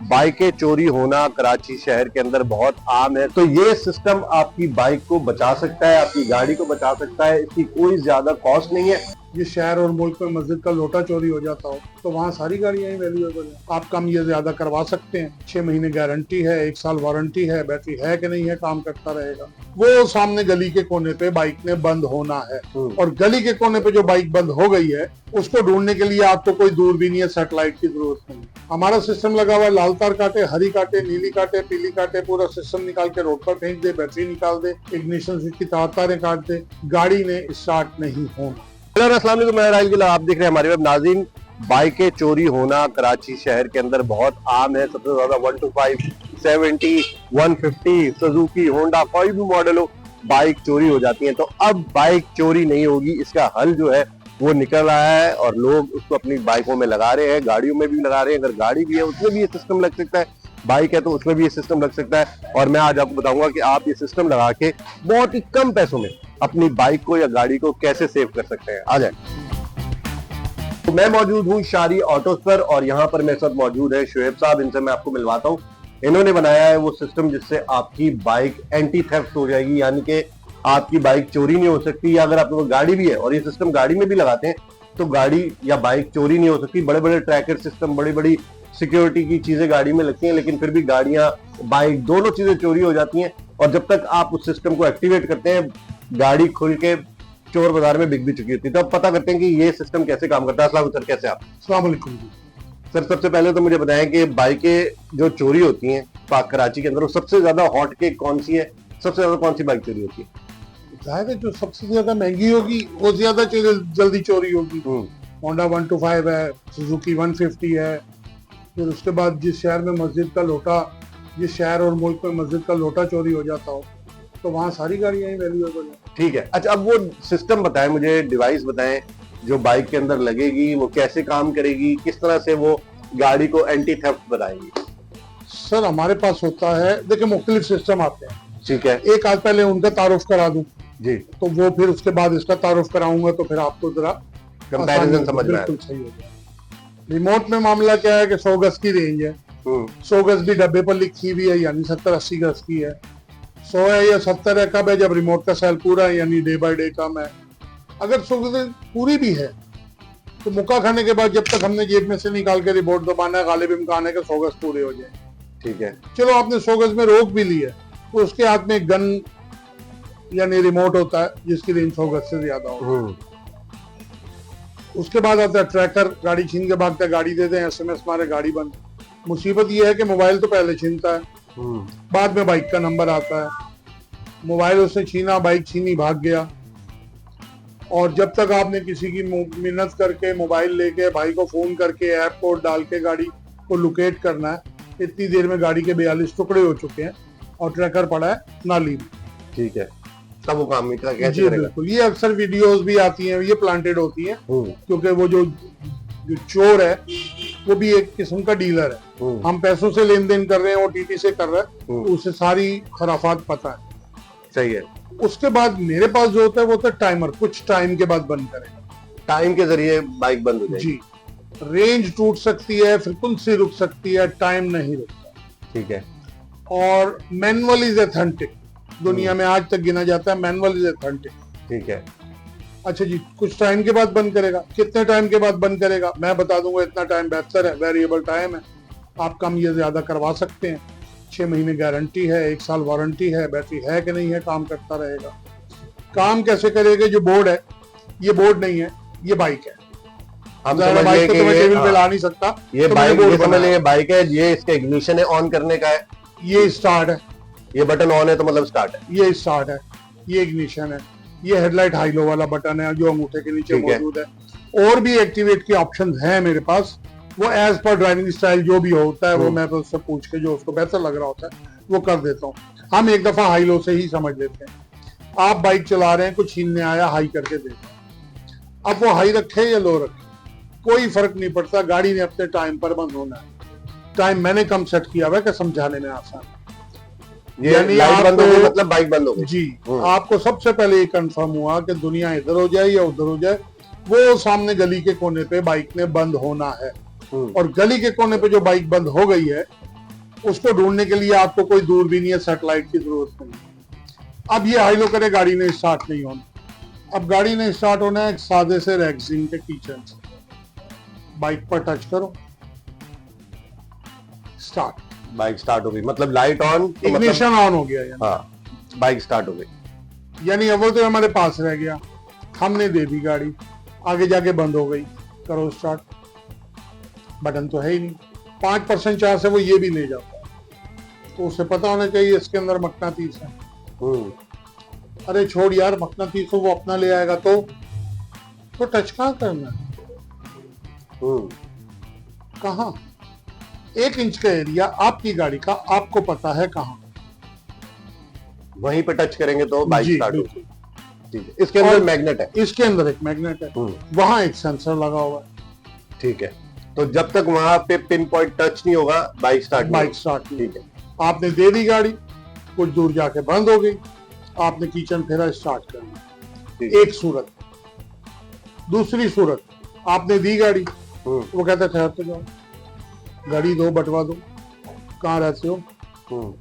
बाइकें चोरी होना कराची शहर के अंदर बहुत आम है। तो ये सिस्टम आपकी बाइक को बचा सकता है, आपकी गाड़ी को बचा सकता है। इसकी कोई ज्यादा कॉस्ट नहीं है। जिस शहर और मुल्क में मस्जिद का लोटा चोरी हो जाता हो तो वहाँ सारी गाड़ियां ही वैल्यूएबल है। आप कम या ज्यादा करवा सकते हैं। 6 महीने गारंटी है, 1 साल वारंटी है, बैटरी है कि नहीं है, काम करता रहेगा। वो सामने गली के कोने पे बाइक ने बंद होना है, और गली के कोने पे जो बाइक बंद हो गई है उसको ढूंढने के लिए आपको कोई दूरबीन या सैटेलाइट की जरूरत नहीं। हमारा सिस्टम लगा हुआ है, लाल तार काटे, हरी काटे, नीली काटे, पीली काटे, पूरा सिस्टम निकाल के रोड पर फेंक दे, बैटरी निकाल दे, इग्निशन स्विच की तारें काट दे, गाड़ी ने स्टार्ट नहीं होना। अस्सलाम वालेकुम, मैं राहिल गिला, आप देख रहे हैं हमारे वेब। नाज़रीन, बाइकें चोरी होना कराची शहर के अंदर बहुत आम है। सबसे ज्यादा 125, 70, 150, सुजुकी, होंडा, कोई भी मॉडल हो, बाइक चोरी हो जाती है। तो अब बाइक चोरी नहीं होगी, इसका हल जो है वो निकल रहा है और लोग उसको अपनी बाइकों में लगा रहे हैं, गाड़ियों में भी लगा रहे हैं। अगर गाड़ी भी है उसमें भी ये सिस्टम लग सकता है, बाइक है तो उसमें भी ये सिस्टम लग सकता है। और मैं आज आपको बताऊंगा कि आप ये सिस्टम लगा के बहुत ही कम पैसों में अपनी बाइक को या गाड़ी को कैसे सेव कर सकते हैं। आ जाए। तो मैं मौजूद हूँ शारी ऑटोस पर और यहाँ पर मेरे साथ मौजूद है शुएब साहब। इनसे मैं आपको मिलवाता हूँ। इन्होंने बनाया है वो सिस्टम जिससे आपकी बाइक एंटी थेफ्ट हो जाएगी, यानी कि आपकी बाइक चोरी नहीं हो सकती। या अगर आपके पास गाड़ी भी है और ये सिस्टम गाड़ी में भी लगाते हैं तो गाड़ी या बाइक चोरी नहीं हो सकती। बड़े बड़े ट्रैकर सिस्टम, बड़ी बड़ी सिक्योरिटी की चीजें गाड़ी में लगती हैं, लेकिन फिर भी गाड़ियां, बाइक, दोनों चीजें चोरी हो जाती हैं। और जब तक आप उस सिस्टम को एक्टिवेट करते हैं, गाड़ी खुल के चोर बाजार में बिक भी चुकी होती है। तो अब पता करते हैं कि ये सिस्टम कैसे काम करता है। अस्सलाम सर, कैसे आप? अस्सलाम वालेकुम जी। सर, सबसे पहले तो मुझे बताएं कि बाइकें जो चोरी होती हैं पाक कराची के अंदर, वो सबसे ज्यादा हॉट केक कौन सी है? सबसे ज्यादा कौन सी बाइक चोरी होती है? जाहिर है जो सबसे ज्यादा महंगी होगी वो ज्यादा जल्दी चोरी होगी। होंडा 125 है, सुजुकी 150 है। फिर उसके बाद जिस शहर में मस्जिद का लोटा, जिस शहर और मुल्क में मस्जिद का लोटा चोरी हो जाता हो तो वहाँ सारी गाड़ियां ही वैल्यूएबल है। ठीक है। अच्छा, अब वो सिस्टम बताएं मुझे, डिवाइस बताएं जो बाइक के अंदर लगेगी, वो कैसे काम करेगी, किस तरह से वो गाड़ी को एंटी थेफ्ट बनाएगी। सर हमारे पास होता है, देखिए मुख्तलिफ सिस्टम आते हैं। ठीक है। एक आज पहले उनका तारुफ करा दूं जी, तो वो फिर उसके बाद इसका तारुफ कराऊंगा तो फिर आपको जरा कंपैरिजन समझ में बिल्कुल सही हो जाए। रिमोट में मामला क्या है कि 100 गज की रेंज है। 100 गज भी डब्बे पर लिखी हुई है, यानी 70-80 गज की है। 100 है या 70 है, कब है? जब रिमोट का सेल पूरा है, यानी डे बाय डे कम है। अगर 100 गज पूरी भी है तो मुक्का खाने के बाद जब तक हमने जेब में से निकाल के रिमोट दबाना है, गालिब इम्कान है कि 100 गज पूरे हो जाए। ठीक है। चलो आपने 100 गज में रोक भी ली है तो उसके हाथ में गन यानी रिमोट होता है जिसकी रेंज 100 गज से ज्यादा हो। उसके बाद आता है ट्रैकर, गाड़ी छीन के भागता है, गाड़ी दे दें, SMS मारे, गाड़ी बंद। मुसीबत यह है कि मोबाइल तो पहले छीनता है, बाद में बाइक का नंबर आता है। मोबाइल उसने छीना, बाइक छीनी, भाग गया। और जब तक आपने किसी की मिन्नत करके मोबाइल लेके भाई को फोन करके ऐप कोड डाल के गाड़ी को लोकेट करना है, इतनी देर में गाड़ी के 42 टुकड़े हो चुके हैं और ट्रैकर पड़ा है नाली में। ठीक है। तब वो काम कैसे जी बिल्कुल। ये अक्सर वीडियोस भी आती हैं, ये प्लांटेड होती हैं क्योंकि वो जो चोर है वो भी एक किस्म का डीलर है। हम पैसों से लेन देन कर रहे हैं, OTT से कर रहे हैं, तो उसे सारी खराफात पता है। सही है। उसके बाद मेरे पास जो होता है वो होता है टाइमर, कुछ टाइम के बाद बंद करेगा। टाइम के जरिए बाइक बंद हो जाएगी। जी, रेंज टूट सकती है, फ्रीक्वेंसी रुक सकती है, टाइम नहीं रुकता। ठीक है। और मैनुअल इज ऑथेंटिक। दुनिया में आज तक गिना जाता है मैनुअल इज ऑथेंटिक। ठीक है। अच्छा जी, कुछ टाइम के बाद बंद करेगा। कितने टाइम के बाद बंद करेगा मैं बता दूंगा। इतना टाइम बेहतर है, वेरिएबल टाइम है, आप कम या ज्यादा करवा सकते हैं। 6 महीने गारंटी है, 1 साल वारंटी है, बैटरी है कि नहीं है, काम करता रहेगा। काम कैसे करेगा? जो बोर्ड है, ये बोर्ड नहीं है, ये बाइक है। हम बाइक को तो मैं टेबल पे ला नहीं सकता। ये बाइक, ये समझ लीजिए बाइक है, ये इसका इग्निशन है, ऑन करने का है, ये स्टार्ट है, ये बटन ऑन है तो मतलब स्टार्ट है, ये स्टार्ट है, ये इग्निशन है, ये हेडलाइट हाई लो वाला बटन है जो अंगूठे के नीचे मौजूद है। और भी एक्टिवेट के ऑप्शन हैं मेरे पास, वो एज पर ड्राइविंग स्टाइल जो भी होता है वो मैं तो उससे पूछ के जो उसको बेहतर लग रहा होता है वो कर देता हूँ। हम एक दफा हाई लो से ही समझ लेते हैं। आप बाइक चला रहे हैं, कुछ छीनने आया, हाई करके देखो। अब वो हाई रखे या लो रखे कोई फर्क नहीं पड़ता, गाड़ी ने अपने टाइम पर बंद होना है। टाइम मैंने कम सेट किया हुआ है कि समझाने में आसान। यानी लाइट बंद हो गई मतलब बाइक बंद हो गई। जी, आपको सबसे पहले ये कंफर्म हुआ कि दुनिया इधर हो जाए या उधर हो जाए, वो सामने गली के कोने पे बाइक ने बंद होना है। और गली के कोने पे जो बाइक बंद हो गई है उसको ढूंढने के लिए आपको कोई दूरबीन या सैटेलाइट की जरूरत नहीं। अब ये हाईलो करे गाड़ी ने स्टार्ट नहीं होना। अब गाड़ी ने स्टार्ट होना है एक सादे से रैक्सिन के कीचन से। बाइक पर टच करो, स्टार्ट, बाइक स्टार्ट हो गई, मतलब लाइट ऑन, इग्निशन ऑन हो गया, हाँ, बाइक स्टार्ट हो गई। यानी अव्वल तो हमारे पास रह गया, हमने दे दी गाड़ी, आगे जाके बंद हो गई, करो स्टार्ट, बटन तो है ही नहीं। 5% चांस है वो ये भी ले जाता है, तो उसे पता होना चाहिए इसके अंदर मकनातीस है। अरे छोड़ यार, मकनातीस हो, वो अपना ले आएगा तो टच कहाँ करना है, कहाँ? 1 इंच का एरिया आपकी गाड़ी का आपको पता है कहाँ, वहीं पे टच करेंगे तो बाइक जी, स्टार्ट बिल्कुल। होगी। ठीक है, इसके अंदर मैग्नेट है, इसके अंदर एक मैग्नेट है, वहां एक सेंसर लगा हुआ है। ठीक है, तो जब तक वहां पे पिन पॉइंट टच नहीं होगा बाइक स्टार्ट नहीं। ठीक है, आपने दे दी गाड़ी, कुछ दूर जाके बंद हो गई, आपने किचन फेरा स्टार्ट कर दिया, एक सूरत। दूसरी सूरत, आपने दी गाड़ी, वो कहता है ठहरते जाओ, गाड़ी दो, बटवा दो, कहाँ रहते हो?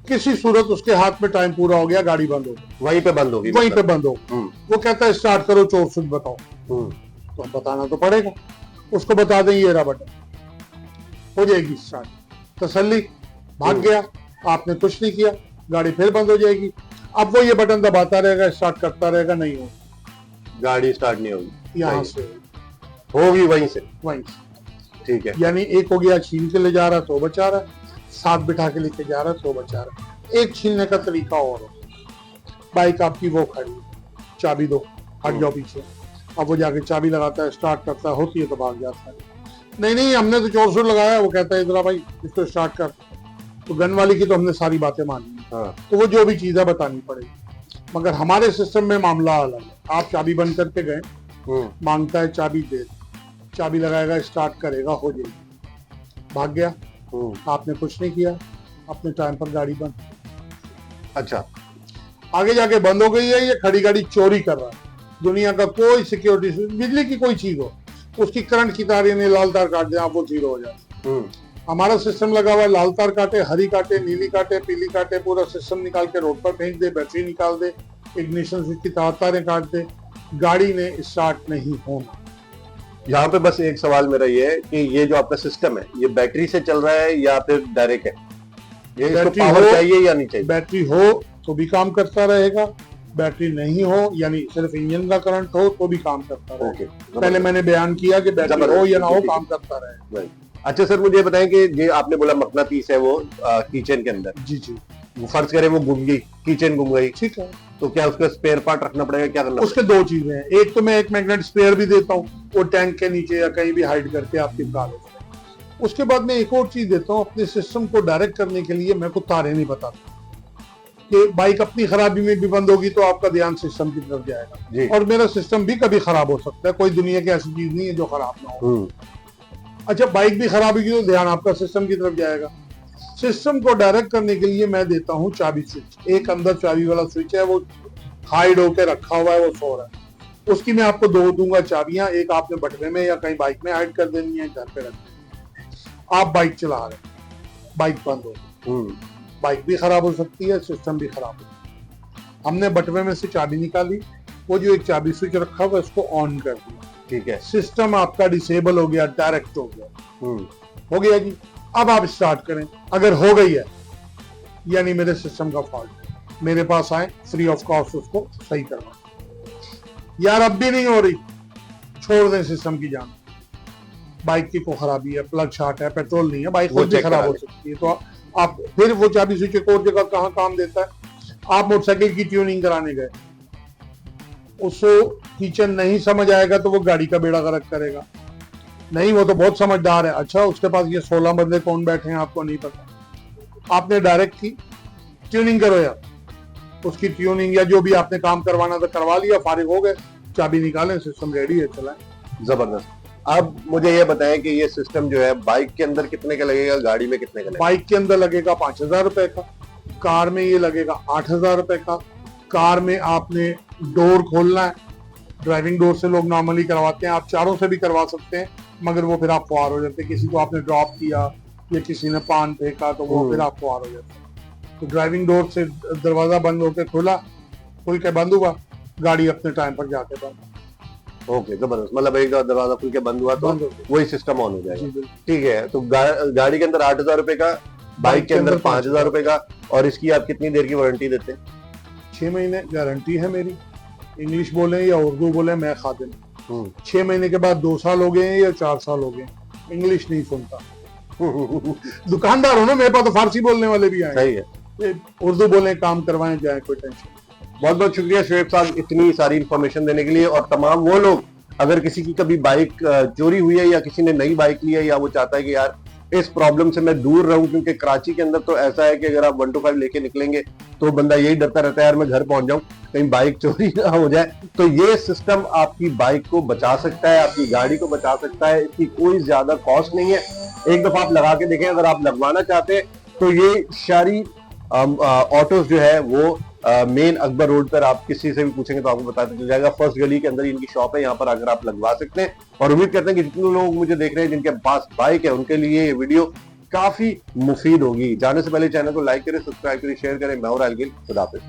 किसी सूरत उसके हाथ में टाइम पूरा हो गया, गाड़ी बंद हो गई, वहीं पे बंद होगी, वहीं पे बंद हो। वो कहता है स्टार्ट करो, चोर सुध बताओ, तो बताना तो पड़ेगा, उसको बता दें ये रहा बटन, हो जाएगी स्टार्ट, तसल्ली, भाग गया, आपने कुछ नहीं किया, गाड़ी फिर बंद हो जाएगी। अब वो ये बटन दबाता रहेगा, स्टार्ट करता रहेगा, नहीं हो, गाड़ी स्टार्ट नहीं होगी, यहाँ से होगी वहीं से, ठीक है। यानी एक हो गया छीन के ले जा रहा तो बचा रहा है, साथ बिठा के लेके जा रहा तो बचा रहा है। एक छीनने का तरीका और हो, बाइक आपकी वो खड़ी, चाबी दो, हट जाओ पीछे, अब वो जाके चाबी लगाता है, स्टार्ट करता है, होती है तो भाग जाता है। नहीं हमने तो चोर सुर लगाया, वो कहता है इधर भाई इसको स्टार्ट कर, तो गन वाली की तो हमने सारी बातें मानी, तो वो जो भी चीज है बतानी पड़ेगी। मगर हमारे सिस्टम में मामला अलग है, आप चाबी बंद करके गए, मांगता है चाबी दे, चाबी लगाएगा, स्टार्ट करेगा, हो जाएगी, भाग गया, आपने कुछ नहीं किया, अपने टाइम पर गाड़ी बंद। अच्छा, आगे जाके बंद हो गई है, ये खड़ी गाड़ी चोरी कर रहा है, दुनिया का कोई सिक्योरिटी, बिजली की कोई चीज हो, उसकी करंट की तार यानी लाल तार काट दे, आप वो जीरो हो जाए। हमारा सिस्टम लगा हुआ है, लाल तार काटे, हरी काटे, नीली काटे, पीली काटे, पूरा सिस्टम निकाल के रोड पर फेंक दे, बैटरी निकाल दे, इग्निशन स्विच की तारें काट दे, गाड़ी ने स्टार्ट नहीं होना। यहाँ पे बस एक सवाल मेरा ये है कि ये जो आपका सिस्टम है, ये बैटरी से चल रहा है या फिर डायरेक्ट है? ये इसको पावर चाहिए या नहीं चाहिए? बैटरी हो तो भी काम करता रहेगा, बैटरी नहीं हो यानी सिर्फ इंजन का करंट हो तो भी काम करता रहेगा। पहले मैंने बयान किया कि बैटरी हो या ना हो, काम करता रहेगा। अच्छा सर, मुझे बताएं कि ये आपने बोला मकनातीस है वो किचन के अंदर, जी, फर्ज करें वो गुम गई, किचन गुम गई, ठीक है, तो क्या उसका स्पेयर पार्ट रखना पड़ेगा, क्या करना उसके दो चीजें हैं, एक तो मैं एक मैग्नेट स्पेयर भी देता हूँ, वो टैंक के नीचे या कहीं भी हाइड करके आप चिपका लो। उसके बाद मैं एक और चीज देता हूँ, अपने सिस्टम को डायरेक्ट करने के लिए मैं को तारे नहीं बताता कि बाइक अपनी खराबी में भी बंद होगी तो आपका ध्यान सिस्टम की तरफ जाएगा, और मेरा सिस्टम भी कभी खराब हो सकता है, कोई दुनिया की ऐसी चीज नहीं है जो खराब ना हो। अच्छा, बाइक भी खराब होगी तो ध्यान आपका सिस्टम की तरफ जाएगा। सिस्टम को डायरेक्ट करने के लिए मैं देता हूँ चाबी स्विच, एक अंदर चाबी वाला स्विच है, वो हाइड होकर रखा हुआ है, वो सो रहा है, उसकी मैं आपको दो दूंगा चाबियां, एक आपने बटवे में या कहीं बाइक में हाइड कर देनी है, घर पे रख देनी। आप बाइक चला रहे हैं, बाइक बंद हो, बाइक भी खराब हो सकती है, सिस्टम भी खराब हो सकता है। हमने बटवे में से चाबी निकाली, वो जो एक चाबी स्विच रखा हुआ इसको ऑन कर दिया, ठीक है, सिस्टम आपका डिसेबल हो गया, डायरेक्ट हो गया, हो गया जी। अब आप स्टार्ट करें, अगर हो गई है यानी मेरे सिस्टम का फॉल्ट है, मेरे पास आए, फ्री ऑफ कॉस्ट उसको सही करवा। यार अब भी नहीं हो रही, छोड़ दें सिस्टम की जान, बाइक की को खराबी है, प्लग शॉर्ट है, पेट्रोल नहीं है, बाइक खुद भी खराब हो सकती है, तो आप फिर वो चाबी स्विच एक और जगह कहाँ काम देता है। आप मोटरसाइकिल की ट्यूनिंग कराने गए, उसको किचन नहीं समझ आएगा तो वो गाड़ी का बेड़ा गर्क करेगा, नहीं वो तो बहुत समझदार है, अच्छा उसके पास ये 16 बंदे कौन बैठे हैं आपको नहीं पता, आपने डायरेक्ट की ट्यूनिंग करो यार, उसकी ट्यूनिंग या जो भी आपने काम करवाना था करवा लिया, फारिग हो गए, चाबी निकालें, सिस्टम रेडी है, चलाएं। जबरदस्त। अब मुझे ये बताएं कि ये सिस्टम जो है बाइक के अंदर कितने का लगेगा, गाड़ी में कितने का लगेगा? बाइक के अंदर लगेगा 5,000 रुपए का, कार में ये लगेगा 8,000 रुपए का। कार में आपने डोर खोलना है, ड्राइविंग डोर से लोग नॉर्मली करवाते हैं, आप चारों से भी करवा सकते हैं, मगर वो फिर आप फुआर हो जाते हैं, किसी को आपने ड्रॉप किया या किसी ने पान फेंका तो वो फिर आपको हार हो जाता है। तो ड्राइविंग डोर से दरवाजा बंद होकर खुल के बंद हुआ, गाड़ी अपने टाइम पर जाके बंद। ओके, जबरदस्त। मतलब एक दरवाजा खुल के बंद हुआ तो बंद हो गया। वही सिस्टम ऑन हो जाएगा। जी बिल्कुल। ठीक है, तो गाड़ी के अंदर 8,000 रुपए का, बाइक के अंदर 5,000 रुपए का, और इसकी आप कितनी देर की वारंटी देते हैं? 6 महीने गारंटी है मेरी। इंग्लिश बोले या उर्दू बोले, मैं खादिम। 6 महीने के बाद 2 साल हो गए या 4 साल हो गए, इंग्लिश नहीं सुनता। दुकानदार हो ना, मेरे पास तो फारसी बोलने वाले भी आए। सही है, उर्दू बोले, काम करवाएं जाए, कोई टेंशन। बहुत बहुत शुक्रिया शुएब साहब इतनी सारी इंफॉर्मेशन देने के लिए। और तमाम वो लोग, अगर किसी की कभी बाइक चोरी हुई है या किसी ने नई बाइक ली है या वो चाहता है कि यार इस प्रॉब्लम से मैं दूर रहूं, क्योंकि कराची के अंदर तो ऐसा है कि अगर आप 125 लेके निकलेंगे तो बंदा यही डरता रहता है यार मैं घर पहुंच जाऊं, कहीं बाइक चोरी ना हो जाए। तो ये सिस्टम आपकी बाइक को बचा सकता है, आपकी गाड़ी को बचा सकता है। इसकी कोई ज्यादा कॉस्ट नहीं है, एक दफा आप लगा के देखें। अगर आप लगवाना चाहते हैं तो ये शारी ऑटोज जो है वो मेन अकबर रोड पर, आप किसी से भी पूछेंगे तो आपको बताते चल जाएगा। फर्स्ट गली के अंदर इनकी शॉप है, यहाँ पर आकर आप लगवा सकते हैं। और उम्मीद करते हैं कि जितने लोग मुझे देख रहे हैं जिनके पास बाइक है उनके लिए ये वीडियो काफी मुफीद होगी। जाने से पहले चैनल को लाइक करें, सब्सक्राइब करें, शेयर करें। मैं हूं रायल गिल, खुदा हाफिज।